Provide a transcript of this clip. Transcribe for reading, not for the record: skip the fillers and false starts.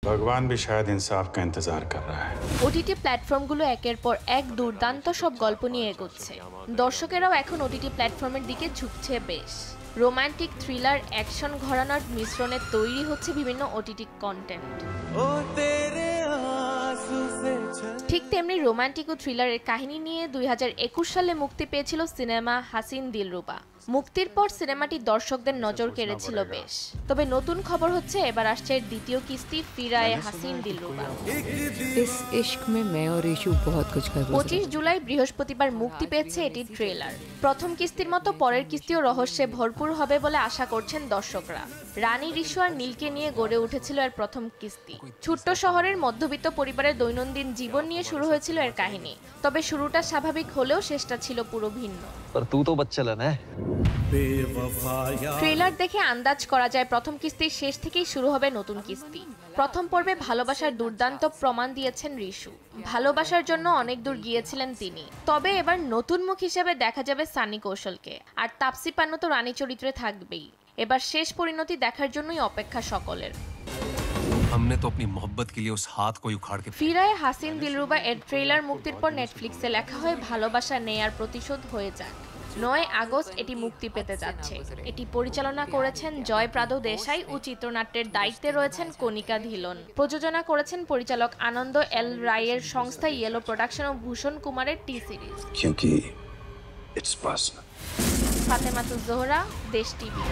भगवान भी शायद इंसाफ का इंतजार कर रहा है। ওটিটি প্ল্যাটফর্মগুলো একের পর এক দুর্দান্ত সব গল্প নিয়ে এগোচ্ছে। দর্শকেরাও এখন ওটিটি প্ল্যাটফর্মের দিকে ঝুঁকছে বেশ। রোমান্টিক, থ্রিলার, অ্যাকশন ঘরানার মিশ্রণে তৈরি হচ্ছে বিভিন্ন ওটিটি কন্টেন্ট। ঠিক তেমনি রোমান্টিক ও থ্রিলারের কাহিনী নিয়ে 2021 সালে মুক্তি পেয়েছিল সিনেমা হাসিন দিলরুবা। মুক্তির পর সিনেমাটি দর্শকদের নজর কেড়েছিল বেশ। তবে নতুন খবর হচ্ছে এবার আসছে এর দ্বিতীয় কিস্তি ফিরায়ে হাসিন দিলরুবা। 25 জুলাই বৃহস্পতিবার মুক্তি পেয়েছে এটির ট্রেলার। প্রথম কিস্তির মতো পরের কিস্তিও রহস্যে ভরপুর হবে বলে আশা করছেন দর্শকরা। রানী রিশু আর নীলকে নিয়ে গড়ে উঠেছিল এর প্রথম কিস্তি। ছোট্ট শহরের মধ্যবিত্ত পরিবারের দৈনন্দিন জীবন নিয়ে শুরু হয়েছিল এর কাহিনী। তবে শুরুটা স্বাভাবিক হলেও শেষটা ছিল পুরো ভিন্ন। ট্রেলার দেখে আন্দাজ করা যায় প্রথম কিস্তির শেষ থেকেই শুরু হবে নতুন কিস্তি। প্রথম পর্বে ভালোবাসার দুর্দান্ত প্রমাণ দিয়েছেন রিশু। ভালোবাসার জন্য অনেক দূর গিয়েছিলেন তিনি। তবে এবার নতুন মুখ হিসেবে দেখা যাবে সানি কৌশলকে। আর তাপসী পান্নু তো রানী চরিত্রে থাকবেই। এবার শেষ পরিণতি দেখার জন্যই অপেক্ষা সকলের। हमने तो अपनी मोहब्बत के लिए उस हाथ को उखाड़ के ফিরায়ে হাসিন দিলরুবা এর ট্রেলার মুক্তির পর নেটফ্লিক্সে লেখা হয় ভালোবাসা নেয়ার প্রতিশোধ হয়ে যাক। 9 আগস্ট এটি মুক্তি পেতে যাচ্ছে। এটি পরিচালনা করেছেন জয় প্রাদো দেশাই ও চিত্রনাট্যের দায়িত্বে রয়েছেন কণিকা ধিলন। প্রযোজনা করেছেন পরিচালক আনন্দ এল রায়ের সংস্থা ইয়েলো প্রোডাকশন ও ভূষণ কুমারের টি সিরিজ। क्योंकि इट्स पर्सनल। ফাতেমাতুজ জোহরা, দেশ টিভি।